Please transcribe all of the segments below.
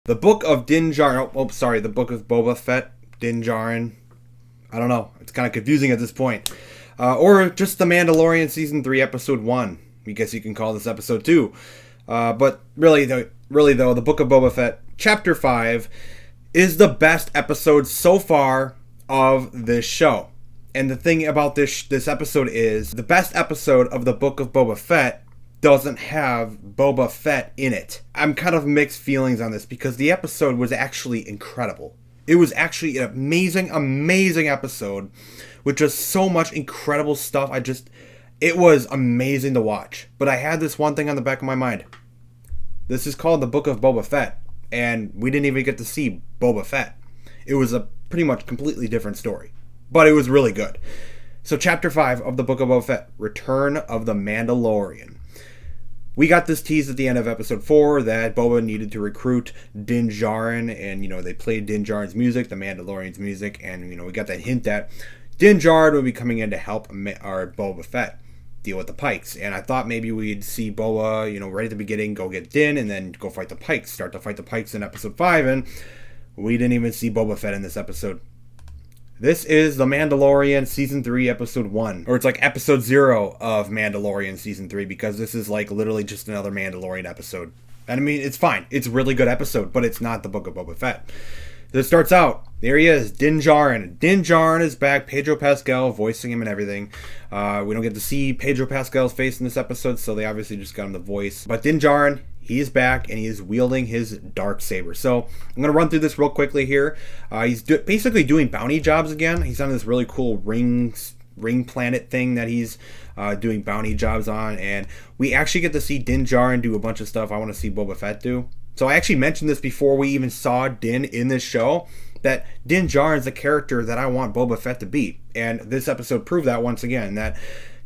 The Book of Din Djarin. The Book of Boba Fett. Din Djarin. I don't know. It's kind of confusing at this point. Or just The Mandalorian Season 3, Episode 1. I guess you can call this Episode 2. But really though, The Book of Boba Fett, Chapter 5, is the best episode so far of this show. And the thing about this episode is, the best episode of The Book of Boba Fett doesn't have Boba Fett in it. I'm kind of mixed feelings on this because the episode was actually incredible. It was actually an amazing episode with just so much incredible stuff. It was amazing to watch. But I had this one thing on the back of my mind. This is called The Book of Boba Fett, and we didn't even get to see Boba Fett. It was a pretty much completely different story, but it was really good. So Chapter 5 of The Book of Boba Fett, Return of the Mandalorian. We got this tease at the end of episode 4 that Boba needed to recruit Din Djarin, and, they played Din Djarin's music, the Mandalorian's music, and, we got that hint that Din Djarin would be coming in to help Boba Fett deal with the Pikes. And I thought maybe we'd see Boba, right at the beginning, go get Din, and then go fight the Pikes, start to fight the Pikes in episode 5, and we didn't even see Boba Fett in this episode. This is The Mandalorian Season 3, Episode 1. Or it's like Episode 0 of Mandalorian Season 3, because this is like literally just another Mandalorian episode. And I mean, it's fine. It's a really good episode, but it's not The Book of Boba Fett. So it starts out, there he is, Din Djarin. Din Djarin is back, Pedro Pascal voicing him and everything. We don't get to see Pedro Pascal's face in this episode, so they obviously just got him the voice. But Din Djarin, he is back, and he is wielding his Darksaber. So I'm going to run through this real quickly here. He's basically doing bounty jobs again. He's on this really cool ring planet thing that he's doing bounty jobs on. And we actually get to see Din Djarin do a bunch of stuff I want to see Boba Fett do. So I actually mentioned this before we even saw Din in this show, that Din Djarin is the character that I want Boba Fett to be. And this episode proved that once again, that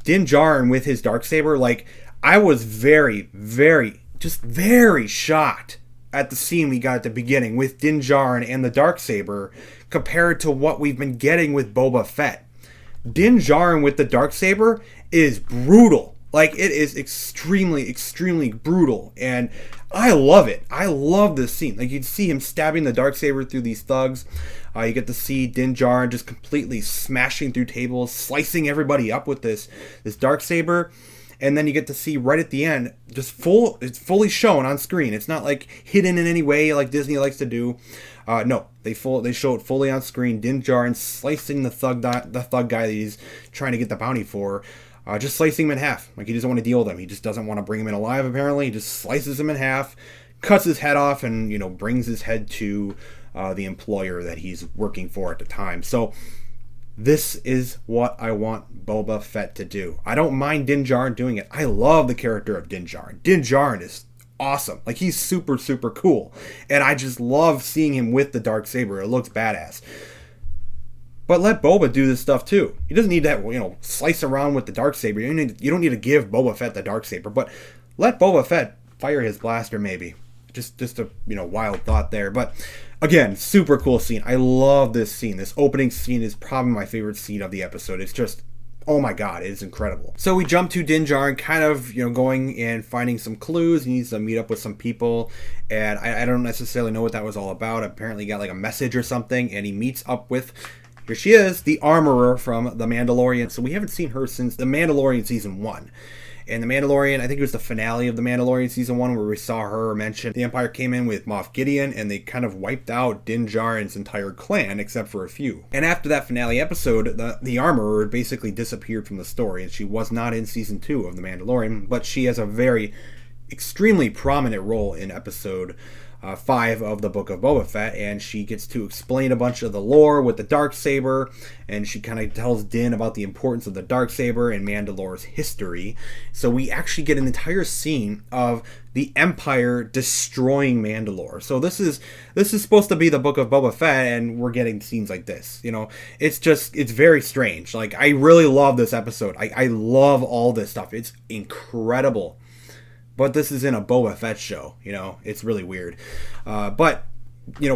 Din Djarin with his Darksaber, I was very shocked at the scene we got at the beginning with Din Djarin and the Darksaber compared to what we've been getting with Boba Fett. Din Djarin with the Darksaber is brutal. It is extremely brutal. And I love it. I love this scene. You'd see him stabbing the Darksaber through these thugs. You get to see Din Djarin just completely smashing through tables, slicing everybody up with this Darksaber. And then you get to see right at the end, it's fully shown on screen. It's not hidden in any way like Disney likes to do. No, they show it fully on screen. Din Djarin slicing the thug guy that he's trying to get the bounty for. Just slicing him in half. He doesn't want to deal with him. He just doesn't want to bring him in alive, apparently. He just slices him in half, cuts his head off, and, brings his head to the employer that he's working for at the time. So this is what I want Boba Fett to do. I don't mind Din Djarin doing it. I love the character of Din Djarin. Din Djarin is awesome. He's super cool. And I just love seeing him with the Darksaber. It looks badass. But let Boba do this stuff too. He doesn't need to, slice around with the Darksaber. You don't need to give Boba Fett the Darksaber, but let Boba Fett fire his blaster maybe. Just a wild thought there. But again, super cool scene. I love this scene. This opening scene is probably my favorite scene of the episode. It's just, oh my god, it's incredible. So we jump to Din Djarin kind of, going and finding some clues. He needs to meet up with some people, and I don't necessarily know what that was all about. Apparently he got a message or something, and he meets up with, here she is, the armorer from The Mandalorian. So we haven't seen her since The Mandalorian Season 1. And The Mandalorian, I think it was the finale of The Mandalorian Season 1 where we saw her mention the Empire came in with Moff Gideon and they kind of wiped out Din Djarin's entire clan except for a few. And after that finale episode, the armorer basically disappeared from the story, and she was not in Season 2 of The Mandalorian, but she has a extremely prominent role in episode 5 of the Book of Boba Fett, and she gets to explain a bunch of the lore with the Darksaber, and she kind of tells Din about the importance of the Darksaber and Mandalore's history. So we actually get an entire scene of the Empire destroying Mandalore. So this is supposed to be the Book of Boba Fett, and we're getting scenes like this. It's very strange. I really love this episode. I love all this stuff. It's incredible. But this is in a Boba Fett show, it's really weird. But,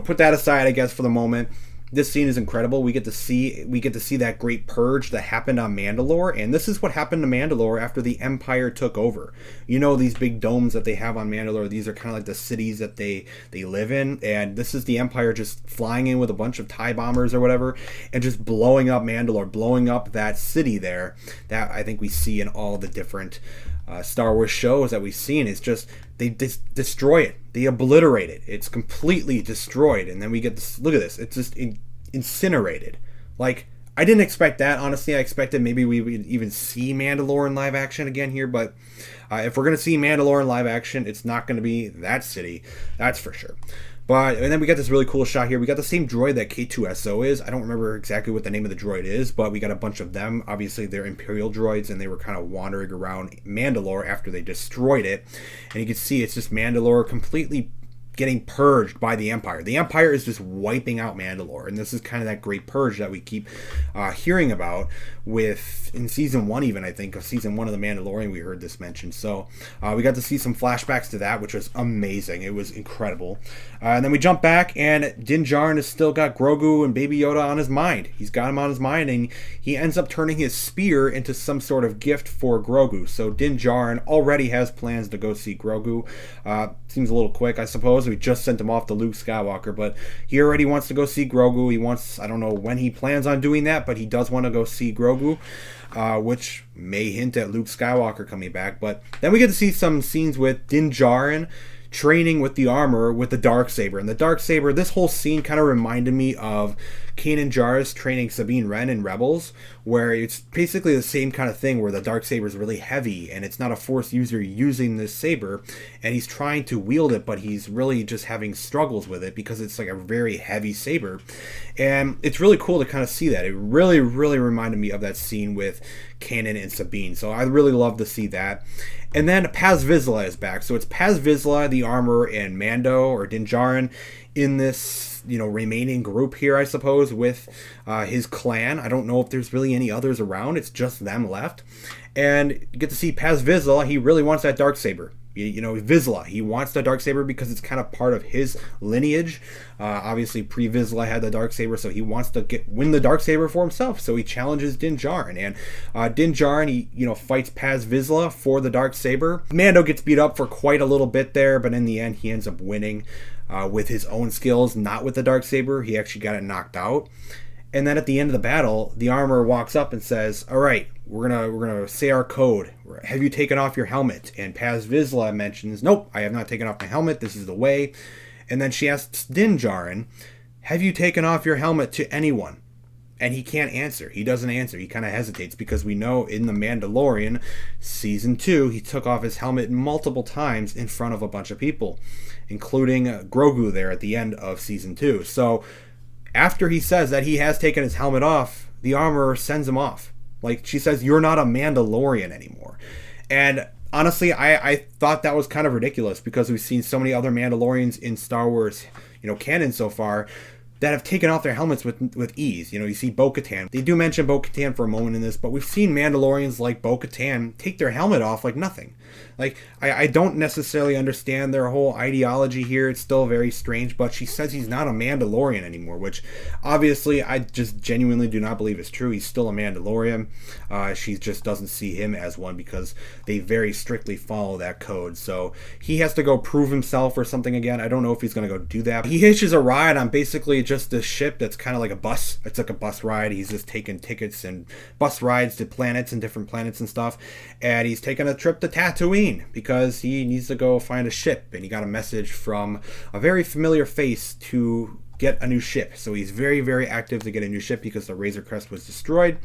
put that aside, I guess, for the moment. This scene is incredible. We get to see that great purge that happened on Mandalore, and this is what happened to Mandalore after the Empire took over. You know, these big domes that they have on Mandalore, these are kind of like the cities that they live in, and this is the Empire just flying in with a bunch of TIE bombers or whatever, and just blowing up Mandalore, blowing up that city there. That I think we see in all the different Star Wars shows that we've seen. Is just they destroy it, they obliterate it, it's completely destroyed, and then we get this. Look at this, it's just incinerated. Like, I didn't expect that, honestly. I expected maybe we would even see Mandalore in live action again here, but if we're gonna see Mandalore in live action, it's not gonna be that city, that's for sure. And then we got this really cool shot here. We got the same droid that K2SO is. I don't remember exactly what the name of the droid is, but we got a bunch of them. Obviously, they're Imperial droids, and they were kind of wandering around Mandalore after they destroyed it. And you can see it's just Mandalore completely getting purged by the Empire. The Empire is just wiping out Mandalore, and this is kind of that great purge that we keep hearing about in season 1, even, I think, of season 1 of The Mandalorian, we heard this mentioned. So we got to see some flashbacks to that, which was amazing. It was incredible. And then we jump back, and Din Djarin has still got Grogu and Baby Yoda on his mind. He's got him on his mind, and he ends up turning his spear into some sort of gift for Grogu. So Din Djarin already has plans to go see Grogu. Seems a little quick, I suppose. We just sent him off to Luke Skywalker, but he already wants to go see Grogu. He wants, I don't know when he plans on doing that, but he does want to go see Grogu, which may hint at Luke Skywalker coming back. But then we get to see some scenes with Din Djarin training with the armor with the Darksaber. And the Darksaber, this whole scene kind of reminded me of Kanan Jarrus training Sabine Wren in Rebels, where it's basically the same kind of thing, where the Darksaber is really heavy and it's not a Force user using this saber, and he's trying to wield it, but he's really just having struggles with it because it's like a very heavy saber. And it's really cool to kind of see that. It really, really reminded me of that scene with Kanan and Sabine. So I really love to see that. And then Paz Vizsla is back. So it's Paz Vizsla, the armor, and Mando, or Din Djarin, in this, remaining group here, I suppose, with his clan. I don't know if there's really any others around. It's just them left. And you get to see Paz Vizsla. He really wants that Darksaber. Vizsla, he wants the Darksaber because it's kind of part of his lineage. Obviously, pre-Vizsla had the Darksaber, so he wants to win the Darksaber for himself. So he challenges Din Djarin, and Din Djarin, he fights Paz Vizsla for the Darksaber. Mando gets beat up for quite a little bit there, but in the end, he ends up winning with his own skills, not with the Darksaber. He actually got it knocked out. And then at the end of the battle, the armor walks up and says, "All right, we're gonna say our code. Have you taken off your helmet?" And Paz Vizsla mentions, "Nope, I have not taken off my helmet. This is the way." And then she asks Din Djarin, "Have you taken off your helmet to anyone?" And he can't answer. He doesn't answer. He kind of hesitates, because we know in The Mandalorian season 2, he took off his helmet multiple times in front of a bunch of people, including Grogu there at the end of season 2. So after he says that he has taken his helmet off, the armorer sends him off. Like, she says, "You're not a Mandalorian anymore." And honestly, I thought that was kind of ridiculous, because we've seen so many other Mandalorians in Star Wars, canon so far, that have taken off their helmets with ease. You see Bo-Katan. They do mention Bo-Katan for a moment in this, but we've seen Mandalorians like Bo-Katan take their helmet off like nothing. Like, I don't necessarily understand their whole ideology here. It's still very strange, but she says he's not a Mandalorian anymore, which obviously I just genuinely do not believe is true. He's still a Mandalorian. She just doesn't see him as one, because they very strictly follow that code. So he has to go prove himself or something again. I don't know if he's going to go do that. He hitches a ride on basically just this ship that's kind of like a bus. It's like a bus ride. He's just taking tickets and bus rides to planets and different planets and stuff. And he's taking a trip to Tatooine because he needs to go find a ship. And he got a message from a very familiar face to get a new ship. So he's very, very active to get a new ship because the Razer Crest was destroyed.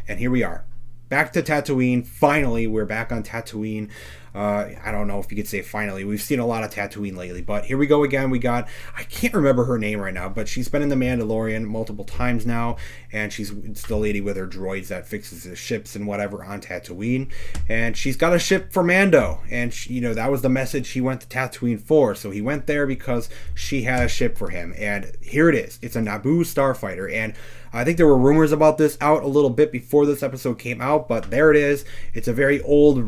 And here we are. Back to Tatooine. Finally, we're back on Tatooine. I don't know if you could say finally. We've seen a lot of Tatooine lately, but here we go again. I can't remember her name right now, but she's been in The Mandalorian multiple times now, and it's the lady with her droids that fixes the ships and whatever on Tatooine, and she's got a ship for Mando, and that was the message he went to Tatooine for. So he went there because she had a ship for him, and here it is. It's a Naboo starfighter, and I think there were rumors about this out a little bit before this episode came out, but there it is. It's a very old,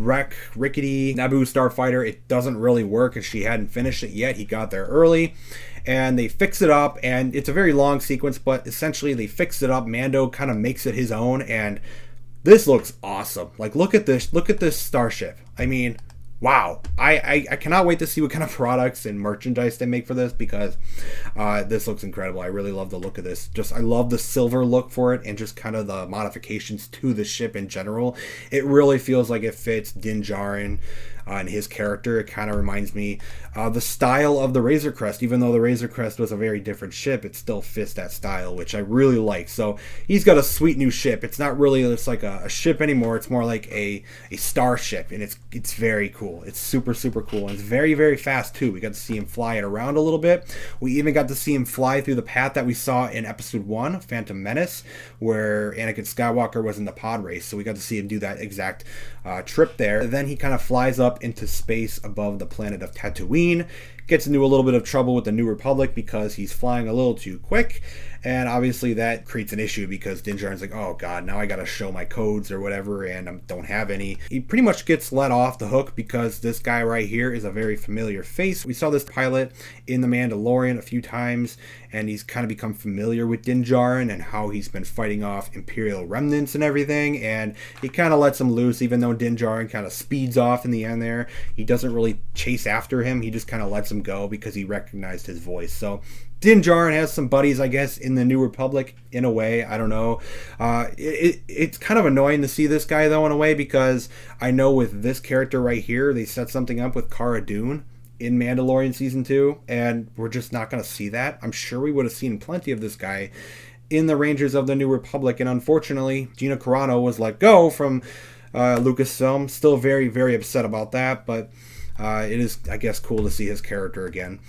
rickety Naboo starfighter, it doesn't really work and she hadn't finished it yet. He got there early and they fix it up, and it's a very long sequence, but essentially they fix it up. Mando kind of makes it his own, and this looks awesome. Like, look at this starship. I mean, wow. I cannot wait to see what kind of products and merchandise they make for this, because this looks incredible. I really love the look of this. I love the silver look for it and just kind of the modifications to the ship in general. It really feels like it fits Din Djarin and his character. It kind of reminds me the style of the Razer Crest. Even though the Razer Crest was a very different ship, it still fits that style, which I really like. So he's got a sweet new ship. It's not really just like a ship anymore. It's more like a starship, and it's very cool. It's super, super cool, and it's very, very fast too. We got to see him fly it around a little bit. We even got to see him fly through the path that we saw in Episode 1, Phantom Menace, where Anakin Skywalker was in the pod race. So we got to see him do that exact trip there. Then he kind of flies up into space above the planet of Tatooine, gets into a little bit of trouble with the New Republic because he's flying a little too quick, and obviously that creates an issue because Din Djarin's like, oh god, now I gotta show my codes or whatever, and I don't have any. He pretty much gets let off the hook because this guy right here is a very familiar face. We saw this pilot in The Mandalorian a few times, and he's kind of become familiar with Din Djarin and how he's been fighting off Imperial remnants and everything, and he kind of lets him loose, even though Din Djarin kind of speeds off in the end there. He doesn't really chase after him, he just kind of lets him go because he recognized his voice. So Din Djarin has some buddies, I guess, in the New Republic, in a way. I don't know. It's kind of annoying to see this guy, though, in a way, because I know with this character right here, they set something up with Cara Dune in Mandalorian Season 2, and we're just not going to see that. I'm sure we would have seen plenty of this guy in the Rangers of the New Republic, and unfortunately, Gina Carano was let go from Lucasfilm. Still very, very upset about that, but it is, I guess, cool to see his character again.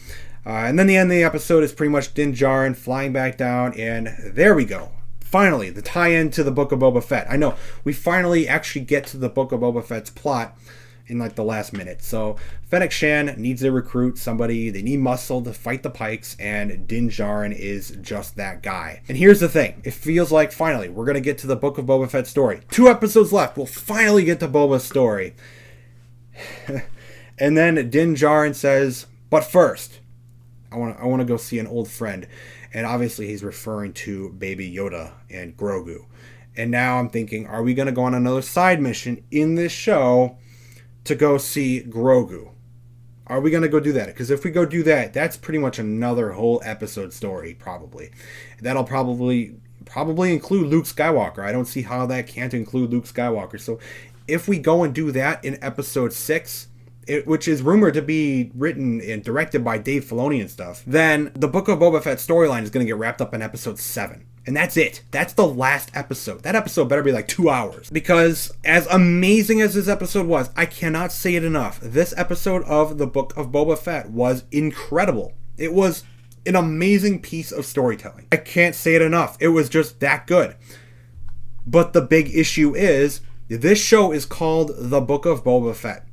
And then the end of the episode is pretty much Din Djarin flying back down, and there we go. Finally, the tie-in to the Book of Boba Fett. I know, we finally actually get to the Book of Boba Fett's plot in like the last minute. So Fennec Shan needs to recruit somebody. They need muscle to fight the Pikes, and Din Djarin is just that guy. And here's the thing. It feels like finally we're going to get to the Book of Boba Fett story. 2 episodes left. We'll finally get to Boba's story. And then Din Djarin says, but first, I want to go see an old friend. And obviously he's referring to Baby Yoda and Grogu. And now I'm thinking, are we going to go on another side mission in this show to go see Grogu? Are we going to go do that? Because if we go do that, that's pretty much another whole episode story, probably. That'll probably include Luke Skywalker. I don't see how that can't include Luke Skywalker. So if we go and do that in episode 6, which is rumored to be written and directed by Dave Filoni and stuff, then the Book of Boba Fett storyline is going to get wrapped up in episode 7. And that's it. That's the last episode. That episode better be like 2 hours. Because as amazing as this episode was, I cannot say it enough. This episode of the Book of Boba Fett was incredible. It was an amazing piece of storytelling. I can't say it enough. It was just that good. But the big issue is, this show is called The Book of Boba Fett.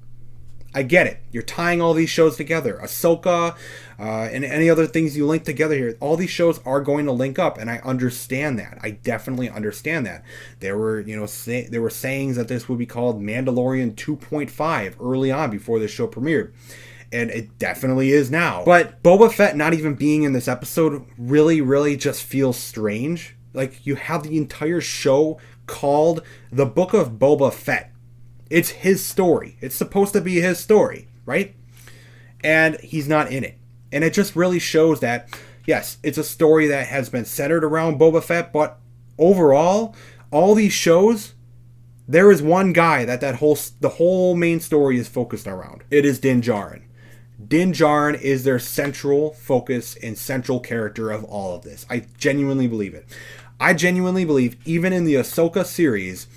I get it. You're tying all these shows together. Ahsoka and any other things you link together here. All these shows are going to link up, and I understand that. I definitely understand that. There were, there were sayings that this would be called Mandalorian 2.5 early on before the show premiered. And it definitely is now. But Boba Fett not even being in this episode really, really just feels strange. Like, you have the entire show called The Book of Boba Fett. It's his story. It's supposed to be his story, right? And he's not in it. And it just really shows that, yes, it's a story that has been centered around Boba Fett, but overall, all these shows, there is one guy that the whole main story is focused around. It is Din Djarin. Din Djarin is their central focus and central character of all of this. I genuinely believe it. I genuinely believe, even in the Ahsoka series,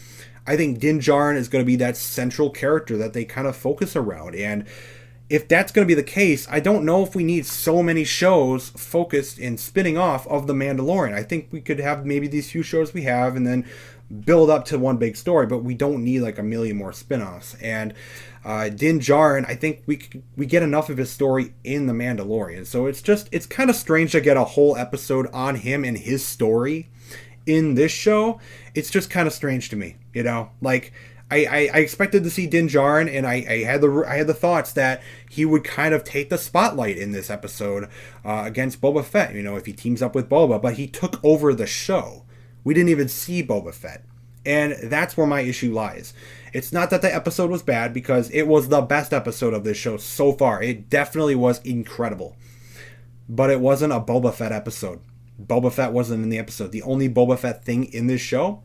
I think Din Djarin is going to be that central character that they kind of focus around. And if that's going to be the case, I don't know if we need so many shows focused and spinning off of The Mandalorian. I think we could have maybe these few shows we have and then build up to one big story, but we don't need like a million more spin-offs. And Din Djarin, I think we get enough of his story in The Mandalorian. So it's kind of strange to get a whole episode on him and his story in this show. It's just kind of strange to me, like, I expected to see Din Djarin, and I had the thoughts that he would kind of take the spotlight in this episode against Boba Fett, if he teams up with Boba, but he took over the show. We didn't even see Boba Fett. And that's where my issue lies. It's not that the episode was bad, because it was the best episode of this show so far. It definitely was incredible. But it wasn't a Boba Fett episode. Boba Fett wasn't in the episode. The only Boba Fett thing in this show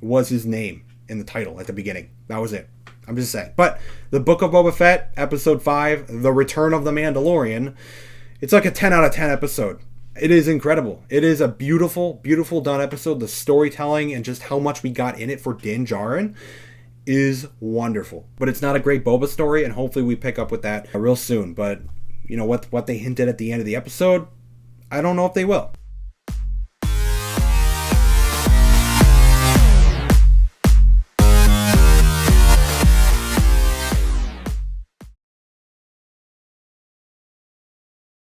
was his name in the title at the beginning. That was it. I'm just saying. But the Book of Boba Fett, episode 5, The Return of the Mandalorian, it's like a 10 out of 10 episode. It is incredible. It is a beautiful, beautiful done episode. The storytelling and just how much we got in it for Din Djarin is wonderful. But it's not a great Boba story, and hopefully we pick up with that real soon. But what they hinted at the end of the episode, I don't know if they will.